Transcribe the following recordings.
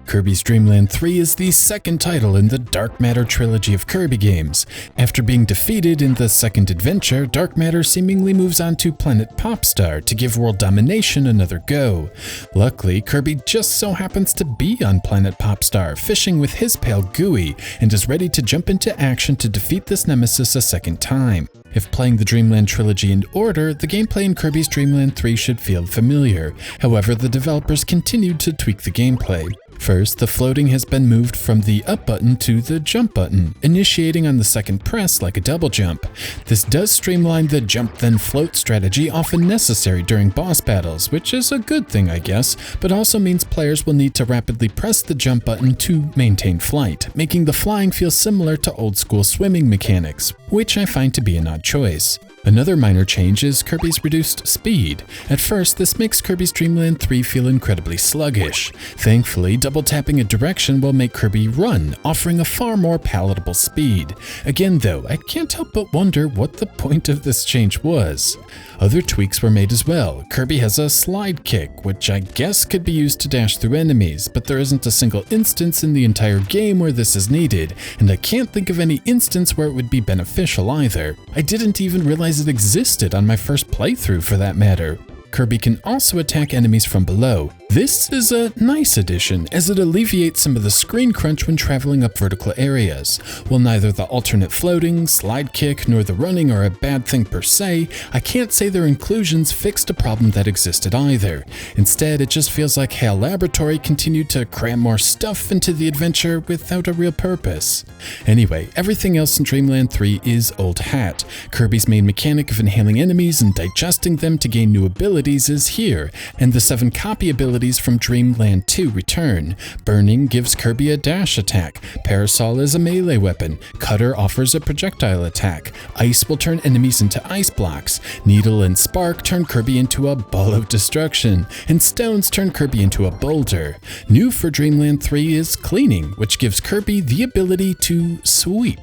Kirby's Dreamland 3 is the second title in the Dark Matter trilogy of Kirby games. After being defeated in the second adventure, Dark Matter seemingly moves on to planet Popstar to give world domination another go. Luckily, Kirby just so happens to be on planet Popstar, fishing with his pal Gooey, and is ready to jump into action to defeat this nemesis a second time. If playing the Dreamland trilogy in order, the gameplay in Kirby's Dreamland 3 should feel familiar. However, the developers continued to tweak the gameplay. First, the floating has been moved from the up button to the jump button, initiating on the second press like a double jump. This does streamline the jump then float strategy often necessary during boss battles, which is a good thing I guess, but also means players will need to rapidly press the jump button to maintain flight, making the flying feel similar to old school swimming mechanics, which I find to be an odd choice. Another minor change is Kirby's reduced speed. At first, this makes Kirby's Dreamland 3 feel incredibly sluggish. Thankfully, double tapping a direction will make Kirby run, offering a far more palatable speed. Again though, I can't help but wonder what the point of this change was. Other tweaks were made as well. Kirby has a slide kick, which I guess could be used to dash through enemies, but there isn't a single instance in the entire game where this is needed, and I can't think of any instance where it would be beneficial either. I didn't even realize it existed on my first playthrough for that matter. Kirby can also attack enemies from below. This is a nice addition, as it alleviates some of the screen crunch when traveling up vertical areas. While neither the alternate floating, slide kick, nor the running are a bad thing per se, I can't say their inclusions fixed a problem that existed either. Instead, it just feels like HAL Laboratory continued to cram more stuff into the adventure without a real purpose. Anyway, everything else in Dreamland 3 is old hat. Kirby's main mechanic of inhaling enemies and digesting them to gain new abilities is here, and the 7 copy abilities from Dreamland 2 return. Burning gives Kirby a dash attack, Parasol is a melee weapon, Cutter offers a projectile attack, Ice will turn enemies into ice blocks, Needle and Spark turn Kirby into a ball of destruction, and Stones turn Kirby into a boulder. New for Dreamland 3 is Cleaning, which gives Kirby the ability to sweep.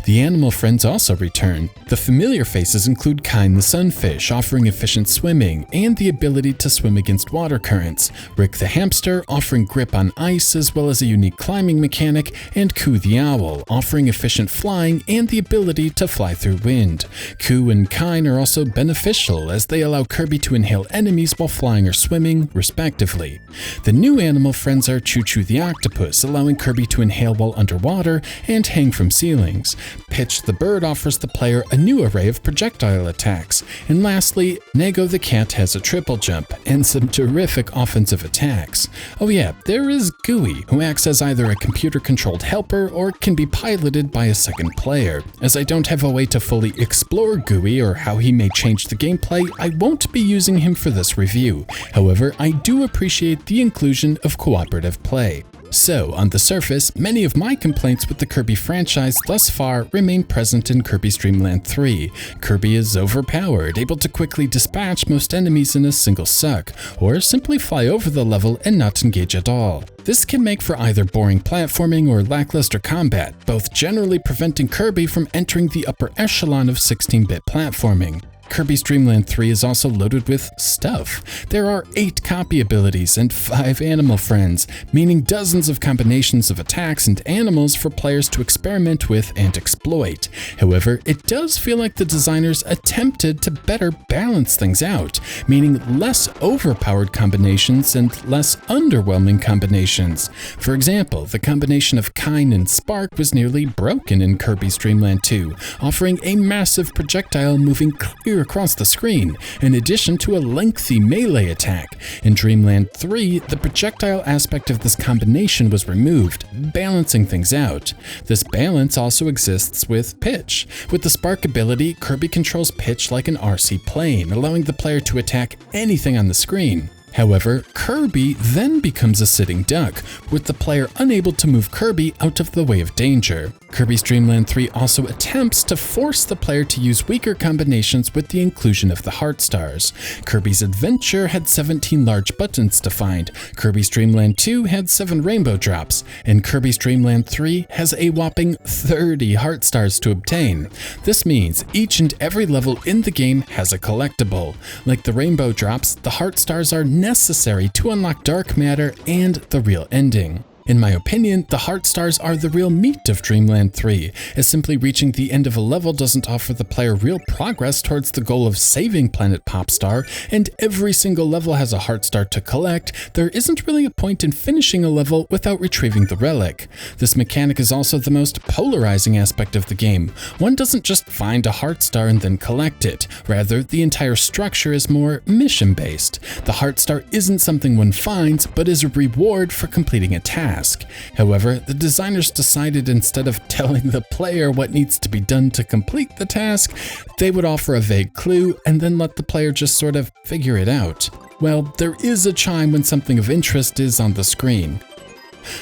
The animal friends also return. The familiar faces include Kine the sunfish, offering efficient swimming and the ability to swim against water currents, Rick the hamster, offering grip on ice as well as a unique climbing mechanic, and Coo the owl, offering efficient flying and the ability to fly through wind. Coo and Kine are also beneficial as they allow Kirby to inhale enemies while flying or swimming, respectively. The new animal friends are Choo Choo the octopus, allowing Kirby to inhale while underwater and hang from ceilings. Pitch the bird offers the player a new array of projectile attacks. And lastly, Nego the cat has a triple jump and some terrific offensive attacks. Oh yeah, there is Gooey, who acts as either a computer-controlled helper or can be piloted by a second player. As I don't have a way to fully explore Gooey or how he may change the gameplay, I won't be using him for this review. However, I do appreciate the inclusion of cooperative play. So, on the surface, many of my complaints with the Kirby franchise thus far remain present in Kirby's Dreamland 3. Kirby is overpowered, able to quickly dispatch most enemies in a single suck, or simply fly over the level and not engage at all. This can make for either boring platforming or lackluster combat, both generally preventing Kirby from entering the upper echelon of 16-bit platforming. Kirby's Dreamland 3 is also loaded with stuff. There are 8 copy abilities and 5 animal friends, meaning dozens of combinations of attacks and animals for players to experiment with and exploit. However, it does feel like the designers attempted to better balance things out, meaning less overpowered combinations and less underwhelming combinations. For example, the combination of Kine and Spark was nearly broken in Kirby's Dreamland 2, offering a massive projectile moving clear across the screen, in addition to a lengthy melee attack. In Dreamland 3, the projectile aspect of this combination was removed, balancing things out. This balance also exists with Pitch. With the Spark ability, Kirby controls Pitch like an RC plane, allowing the player to attack anything on the screen. However, Kirby then becomes a sitting duck, with the player unable to move Kirby out of the way of danger. Kirby's Dreamland 3 also attempts to force the player to use weaker combinations with the inclusion of the Heart Stars. Kirby's Adventure had 17 large buttons to find, Kirby's Dreamland 2 had 7 rainbow drops, and Kirby's Dreamland 3 has a whopping 30 Heart Stars to obtain. This means each and every level in the game has a collectible. Like the rainbow drops, the Heart Stars are necessary to unlock dark matter and the real ending. In my opinion, the heart stars are the real meat of Dreamland 3, as simply reaching the end of a level doesn't offer the player real progress towards the goal of saving Planet Popstar, and every single level has a heart star to collect. There isn't really a point in finishing a level without retrieving the relic. This mechanic is also the most polarizing aspect of the game. One doesn't just find a heart star and then collect it. Rather, the entire structure is more mission-based. The heart star isn't something one finds, but is a reward for completing a task. However, the designers decided instead of telling the player what needs to be done to complete the task, they would offer a vague clue and then let the player just sort of figure it out. Well, there is a chime when something of interest is on the screen.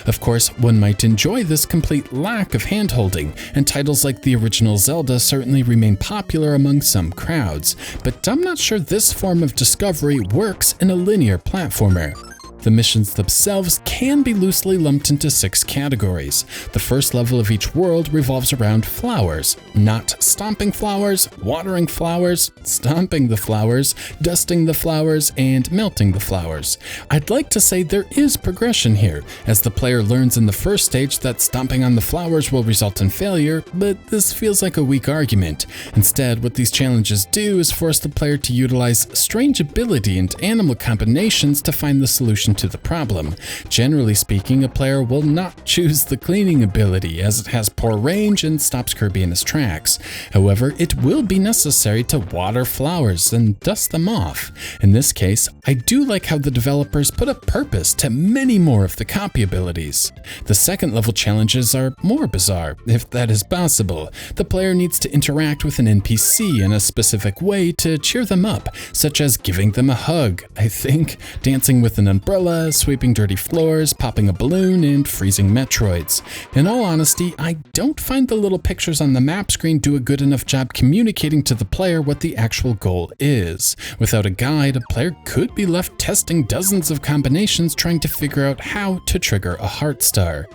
Of course, one might enjoy this complete lack of hand-holding, and titles like the original Zelda certainly remain popular among some crowds, but I'm not sure this form of discovery works in a linear platformer. The missions themselves can be loosely lumped into 6 categories. The first level of each world revolves around flowers, not stomping flowers, watering flowers, stomping the flowers, dusting the flowers, and melting the flowers. I'd like to say there is progression here, as the player learns in the first stage that stomping on the flowers will result in failure, but this feels like a weak argument. Instead, what these challenges do is force the player to utilize strange ability and animal combinations to find the solution to the problem. Generally speaking, a player will not choose the cleaning ability, as it has poor range and stops Kirby in his tracks. However, it will be necessary to water flowers and dust them off. In this case, I do like how the developers put a purpose to many more of the copy abilities. The second level challenges are more bizarre, if that is possible. The player needs to interact with an NPC in a specific way to cheer them up, such as giving them a hug, I think, dancing with an umbrella, sweeping dirty floors, popping a balloon, and freezing Metroids. In all honesty, I don't find the little pictures on the map screen do a good enough job communicating to the player what the actual goal is. Without a guide, a player could be left testing dozens of combinations trying to figure out how to trigger a heart star.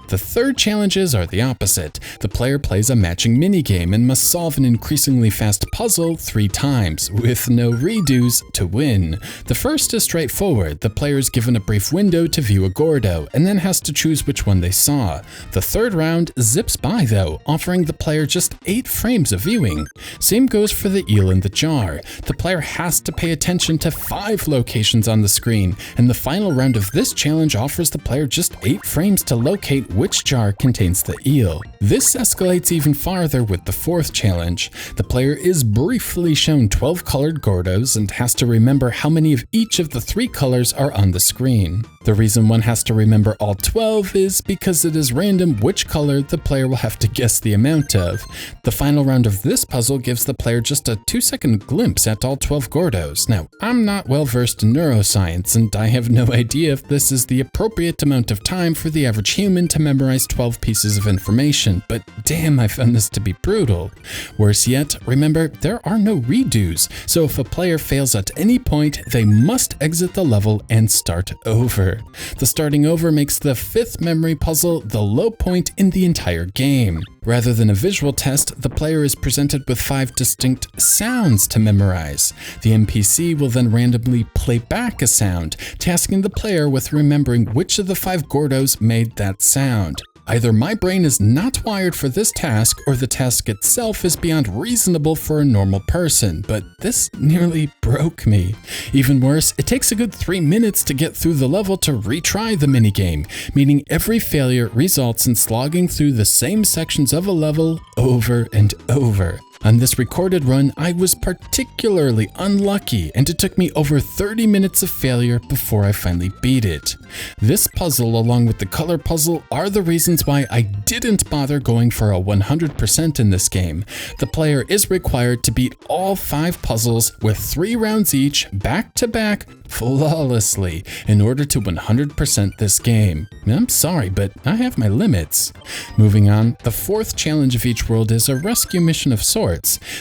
The third challenges are the opposite. The player plays a matching minigame and must solve an increasingly fast puzzle 3 times, with no redos to win. The first is straightforward. The player is given a brief window to view a Gordo, and then has to choose which one they saw. The third round zips by though, offering the player just 8 frames of viewing. Same goes for the eel in the jar. The player has to pay attention to 5 locations on the screen, and the final round of this challenge offers the player just 8 frames to locate which jar contains the eel. This escalates even farther with the fourth challenge. The player is briefly shown 12 colored Gordos and has to remember how many of each of the 3 colors are on the screen. The reason one has to remember all 12 is because it is random which color the player will have to guess the amount of. The final round of this puzzle gives the player just a 2-second glimpse at all 12 Gordos. Now, I'm not well versed in neuroscience, and I have no idea if this is the appropriate amount of time for the average human to memorize 12 pieces of information, but damn, I found this to be brutal. Worse yet, remember, there are no redos, so if a player fails at any point, they must exit the level and start over. The starting over makes the 5th memory puzzle the low point in the entire game. Rather than a visual test, the player is presented with 5 distinct sounds to memorize. The NPC will then randomly play back a sound, tasking the player with remembering which of the 5 Gordos made that sound. Either my brain is not wired for this task, or the task itself is beyond reasonable for a normal person, but this nearly broke me. Even worse, it takes a good 3 minutes to get through the level to retry the minigame, meaning every failure results in slogging through the same sections of a level over and over. On this recorded run, I was particularly unlucky, and it took me over 30 minutes of failure before I finally beat it. This puzzle, along with the color puzzle, are the reasons why I didn't bother going for a 100% in this game. The player is required to beat all 5 puzzles with 3 rounds each, back to back, flawlessly, in order to 100% this game. I'm sorry, but I have my limits. Moving on, the 4th challenge of each world is a rescue mission of sorts.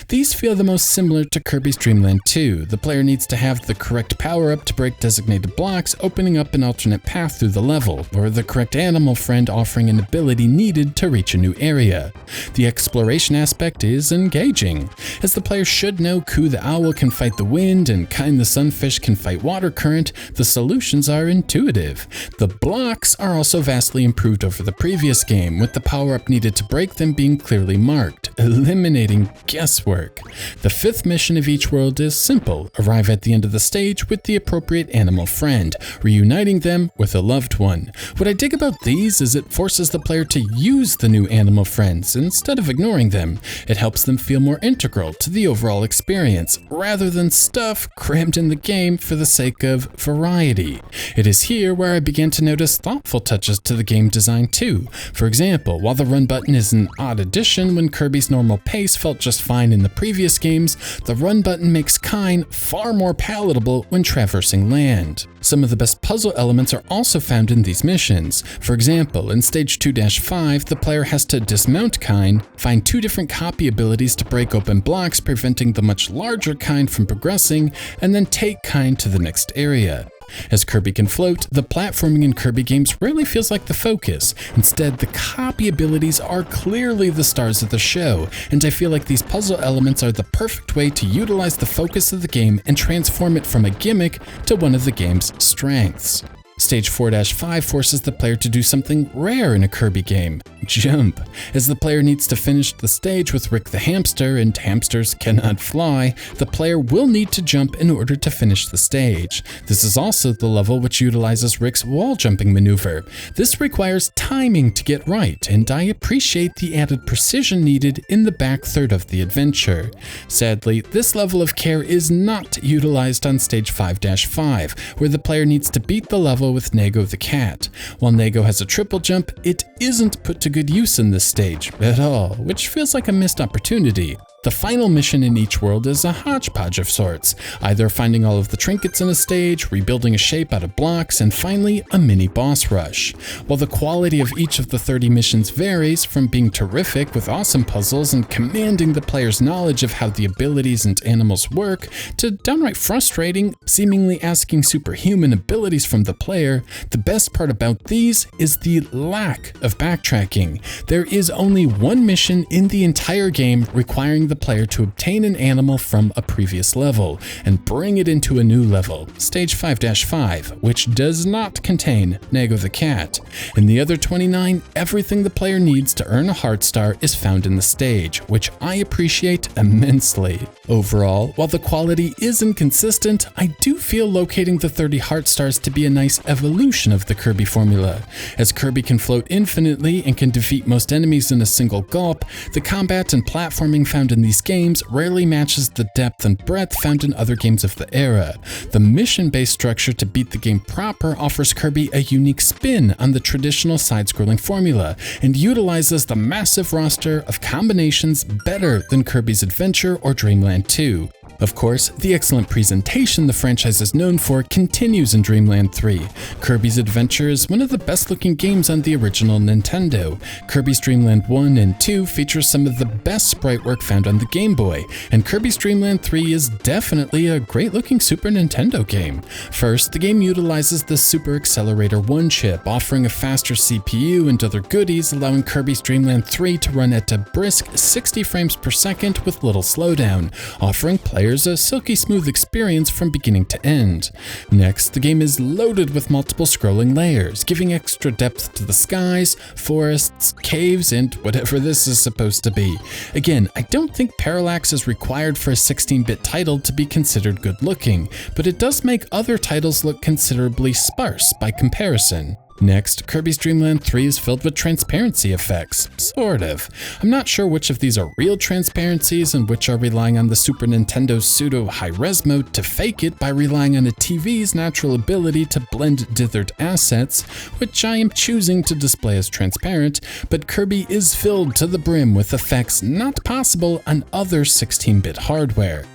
These feel the most similar to Kirby's Dreamland 2. The player needs to have the correct power-up to break designated blocks, opening up an alternate path through the level, or the correct animal friend offering an ability needed to reach a new area. The exploration aspect is engaging, as the player should know Ku the owl can fight the wind and Kind the sunfish can fight water. water current, the solutions are intuitive. The blocks are also vastly improved over the previous game, with the power-up needed to break them being clearly marked, eliminating guesswork. The 5th mission of each world is simple: arrive at the end of the stage with the appropriate animal friend, reuniting them with a loved one. What I dig about these is it forces the player to use the new animal friends instead of ignoring them. It helps them feel more integral to the overall experience, rather than stuff crammed in the game for the sake of variety. It is here where I began to notice thoughtful touches to the game design too. For example, while the run button is an odd addition when Kirby's normal pace felt just fine in the previous games, the run button makes Kine far more palatable when traversing land. Some of the best puzzle elements are also found in these missions. For example, in stage 2-5, the player has to dismount Kine, find 2 different copy abilities to break open blocks, preventing the much larger Kine from progressing, and then take Kine to the next area. As Kirby can float, the platforming in Kirby games rarely feels like the focus. Instead, the copy abilities are clearly the stars of the show, and I feel like these puzzle elements are the perfect way to utilize the focus of the game and transform it from a gimmick to one of the game's strengths. Stage 4-5 forces the player to do something rare in a Kirby game: jump. As the player needs to finish the stage with Rick the hamster, and hamsters cannot fly, the player will need to jump in order to finish the stage. This is also the level which utilizes Rick's wall jumping maneuver. This requires timing to get right, and I appreciate the added precision needed in the back third of the adventure. Sadly, this level of care is not utilized on stage 5-5, where the player needs to beat the level with Nego the cat. While Nego has a triple jump, it isn't put to good use in this stage at all, which feels like a missed opportunity. The final mission in each world is a hodgepodge of sorts, either finding all of the trinkets in a stage, rebuilding a shape out of blocks, and finally a mini boss rush. While the quality of each of the 30 missions varies, from being terrific with awesome puzzles and commanding the player's knowledge of how the abilities and animals work, to downright frustrating, seemingly asking superhuman abilities from the player, the best part about these is the lack of backtracking. There is only one mission in the entire game requiring the player to obtain an animal from a previous level and bring it into a new level, stage 5-5, which does not contain Nego the cat. In the other 29, everything the player needs to earn a heart star is found in the stage, which I appreciate immensely. Overall, while the quality is inconsistent, I do feel locating the 30 heart stars to be a nice evolution of the Kirby formula. As Kirby can float infinitely and can defeat most enemies in a single gulp, the combat and platforming found in these games rarely matches the depth and breadth found in other games of the era. The mission-based structure to beat the game proper offers Kirby a unique spin on the traditional side-scrolling formula and utilizes the massive roster of combinations better than Kirby's Adventure or Dreamland 2. Of course, the excellent presentation the franchise is known for continues in Dreamland 3. Kirby's Adventure is one of the best looking games on the original Nintendo. Kirby's Dreamland 1 and 2 features some of the best sprite work found on the Game Boy, and Kirby's Dreamland 3 is definitely a great looking Super Nintendo game. First, the game utilizes the Super Accelerator 1 chip, offering a faster CPU and other goodies, allowing Kirby's Dreamland 3 to run at a brisk 60 frames per second with little slowdown, offering players a silky smooth experience from beginning to end. Next, the game is loaded with multiple scrolling layers, giving extra depth to the skies, forests, caves, and whatever this is supposed to be. Again, I don't think parallax is required for a 16-bit title to be considered good looking, but it does make other titles look considerably sparse by comparison. Next, Kirby's Dreamland 3 is filled with transparency effects, sort of. I'm not sure which of these are real transparencies and which are relying on the Super Nintendo's pseudo high-res mode to fake it by relying on a TV's natural ability to blend dithered assets, which I am choosing to display as transparent, but Kirby is filled to the brim with effects not possible on other 16-bit hardware.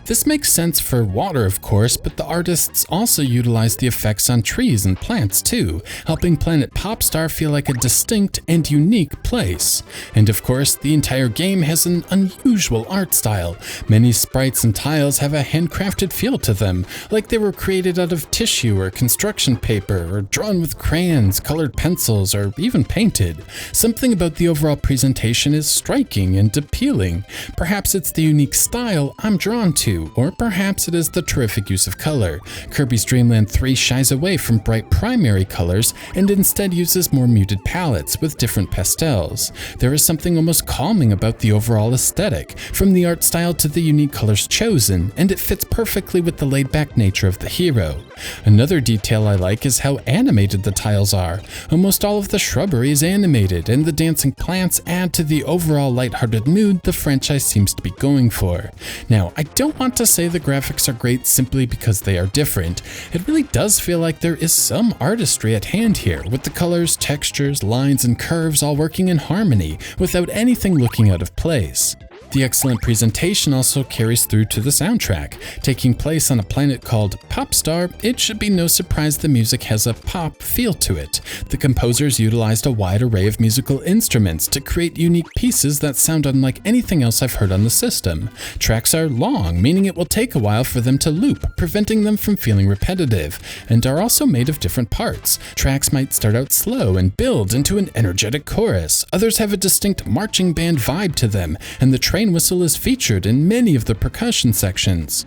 This makes sense for water, of course, but the artists also utilized the effects on trees and plants too, helping Planet Popstar feel like a distinct and unique place. And of course, the entire game has an unusual art style. Many sprites and tiles have a handcrafted feel to them, like they were created out of tissue or construction paper, or drawn with crayons, colored pencils, or even painted. Something about the overall presentation is striking and appealing. Perhaps it's the unique style I'm drawn to, or perhaps it is the terrific use of color. Kirby's Dreamland 3 shies away from bright primary colors and instead uses more muted palettes with different pastels. There is something almost calming about the overall aesthetic, from the art style to the unique colors chosen, and it fits perfectly with the laid-back nature of the hero. Another detail I like is how animated the tiles are. Almost all of the shrubbery is animated, and the dancing plants add to the overall lighthearted mood the franchise seems to be going for. Now, I don't want to say the graphics are great simply because they are different. It really does feel like there is some artistry at hand here, with the colors, textures, lines, and curves all working in harmony, without anything looking out of place. The excellent presentation also carries through to the soundtrack. Taking place on a planet called Popstar, it should be no surprise the music has a pop feel to it. The composers utilized a wide array of musical instruments to create unique pieces that sound unlike anything else I've heard on the system. Tracks are long, meaning it will take a while for them to loop, preventing them from feeling repetitive, and are also made of different parts. Tracks might start out slow and build into an energetic chorus. Others have a distinct marching band vibe to them, and the train whistle is featured in many of the percussion sections.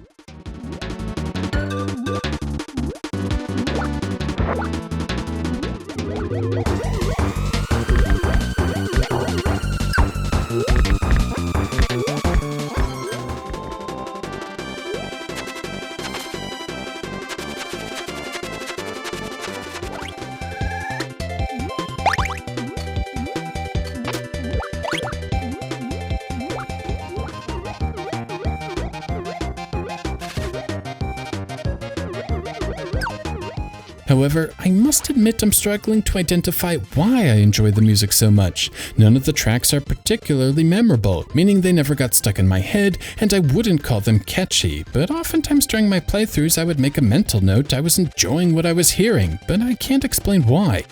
However, I must admit I'm struggling to identify why I enjoy the music so much. None of the tracks are particularly memorable, meaning they never got stuck in my head, and I wouldn't call them catchy, but oftentimes during my playthroughs I would make a mental note I was enjoying what I was hearing, but I can't explain why.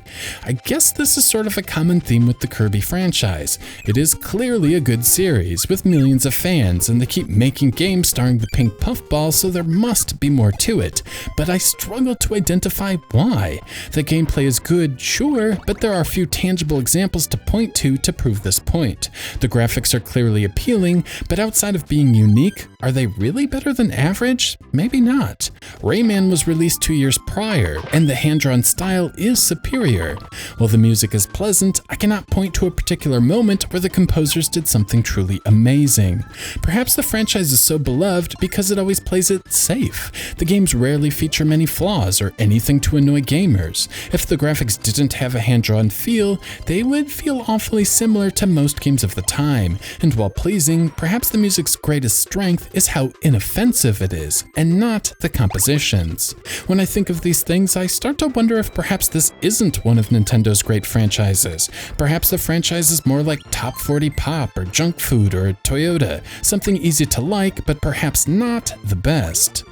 I guess this is sort of a common theme with the Kirby franchise. It is clearly a good series, with millions of fans, and they keep making games starring the pink puffball, so there must be more to it, but I struggle to identify why. The gameplay is good, sure, but there are few tangible examples to point to prove this point. The graphics are clearly appealing, but outside of being unique, are they really better than average? Maybe not. Rayman was released 2 years prior, and the hand-drawn style is superior. While the music is pleasant, I cannot point to a particular moment where the composers did something truly amazing. Perhaps the franchise is so beloved because it always plays it safe. The games rarely feature many flaws or anything to annoy gamers. If the graphics didn't have a hand-drawn feel, they would feel awfully similar to most games of the time, and while pleasing, perhaps the music's greatest strength is how inoffensive it is, and not the compositions. When I think of these things, I start to wonder if perhaps this isn't one of Nintendo's great franchises. Perhaps the franchise is more like Top 40 Pop or junk food or a Toyota, something easy to like, but perhaps not the best.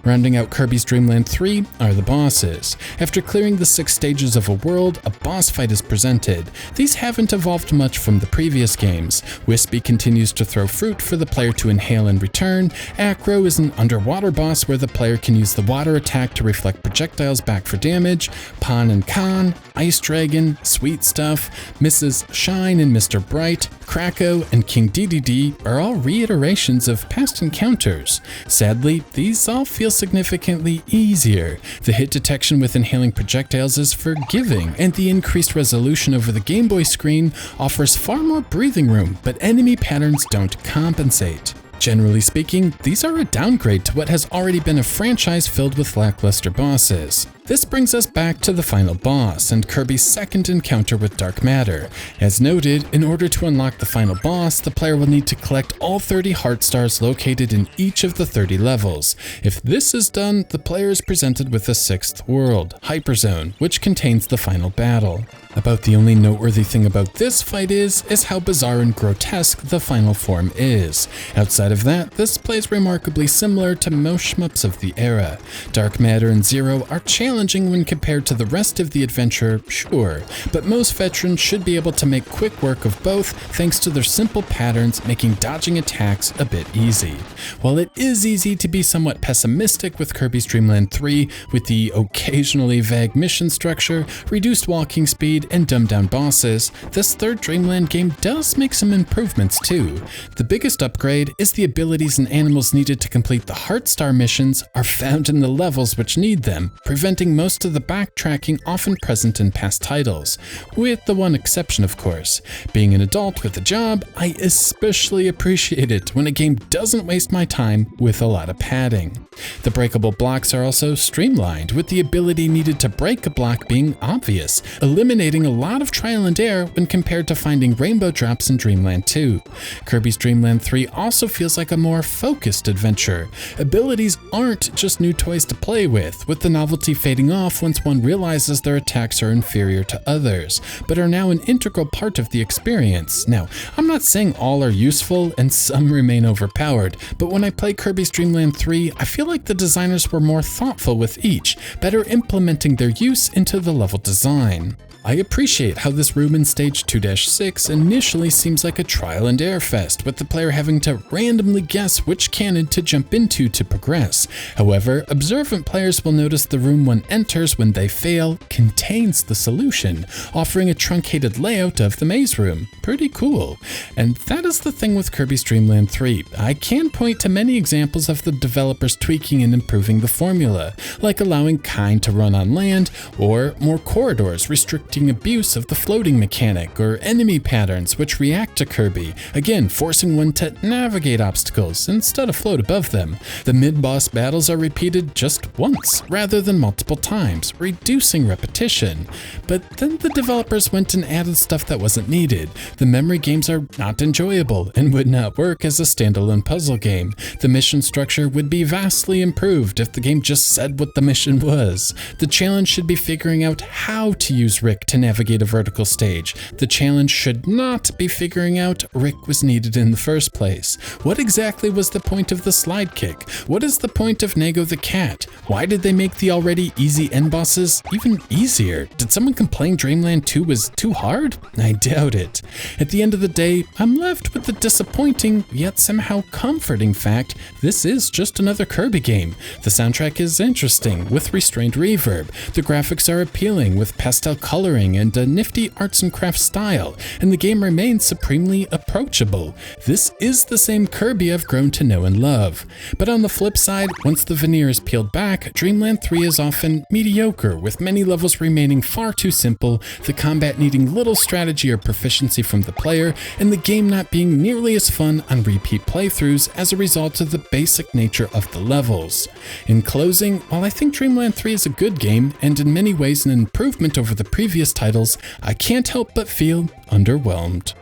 Rounding out Kirby's Dreamland 3 are the bosses. After clearing the 6 stages of a world, a boss fight is presented. These haven't evolved much from the previous games. Wispy continues to throw fruit for the player to inhale in return. Acro is an underwater boss where the player can use the water attack to reflect projectiles back for damage. Pon and Con, Ice Dragon, Sweet Stuff, Mrs. Shine and Mr. Bright, Kracko, and King DDD are all reiterations of past encounters. Sadly, these all feel significantly easier. The hit detection with inhaling projectiles is forgiving, and the increased resolution over the Game Boy screen offers far more breathing room, but enemy patterns don't compensate. Generally speaking, these are a downgrade to what has already been a franchise filled with lackluster bosses. This brings us back to the final boss and Kirby's second encounter with dark matter. As noted, in order to unlock the final boss, the player will need to collect all 30 heart stars located in each of the 30 levels. If this is done, the player is presented with a 6th world, Hyperzone, which contains the final battle. About the only noteworthy thing about this fight is how bizarre and grotesque the final form is. Outside of that, this plays remarkably similar to most shmups of the era. Dark Matter and Zero are challenging when compared to the rest of the adventure, sure, but most veterans should be able to make quick work of both thanks to their simple patterns making dodging attacks a bit easy. While it is easy to be somewhat pessimistic with Kirby's Dreamland 3 with the occasionally vague mission structure, reduced walking speed, and dumbed down bosses, this third Dreamland game does make some improvements too. The biggest upgrade is the abilities and animals needed to complete the Heart Star missions are found in the levels which need them, preventing most of the backtracking often present in past titles, with the one exception of course. Being an adult with a job, I especially appreciate it when a game doesn't waste my time with a lot of padding. The breakable blocks are also streamlined, with the ability needed to break a block being obvious, eliminating a lot of trial and error when compared to finding rainbow drops in Dreamland 2. Kirby's Dreamland 3 also feels like a more focused adventure. Abilities aren't just new toys to play with the novelty fading off once one realizes their attacks are inferior to others, but are now an integral part of the experience. Now, I'm not saying all are useful and some remain overpowered, but when I play Kirby's Dreamland 3, I feel like the designers were more thoughtful with each, better implementing their use into the level design. I appreciate how this room in stage 2-6 initially seems like a trial and error fest, with the player having to randomly guess which cannon to jump into to progress. However, observant players will notice the room one enters when they fail contains the solution, offering a truncated layout of the maze room. Pretty cool. And that is the thing with Kirby's Dreamland 3. I can point to many examples of the developers tweaking and improving the formula, like allowing kind to run on land, or more corridors restricting abuse of the floating mechanic, or enemy patterns which react to Kirby, again forcing one to navigate obstacles instead of float above them. The mid-boss battles are repeated just once rather than multiple times, reducing repetition. But then the developers went and added stuff that wasn't needed. The memory games are not enjoyable and would not work as a standalone puzzle game. The mission structure would be vastly improved if the game just said what the mission was. The challenge should be figuring out how to use Rick to navigate a vertical stage. The challenge should not be figuring out Rick was needed in the first place. What exactly was the point of the slide kick? What is the point of Nago the cat? Why did they make the already easy end bosses even easier? Did someone complain Dreamland 2 was too hard? I doubt it. At the end of the day, I'm left with the disappointing yet somehow comforting fact this is just another Kirby game. The soundtrack is interesting with restrained reverb. The graphics are appealing with pastel coloring and a nifty arts and crafts style, and the game remains supremely approachable. This is the same Kirby I've grown to know and love. But on the flip side, once the veneer is peeled back, Dreamland 3 is often mediocre, with many levels remaining far too simple, the combat needing little strategy or proficiency from the player, and the game not being nearly as fun on repeat playthroughs as a result of the basic nature of the levels. In closing, while I think Dreamland 3 is a good game, and in many ways an improvement over the previous titles, I can't help but feel underwhelmed.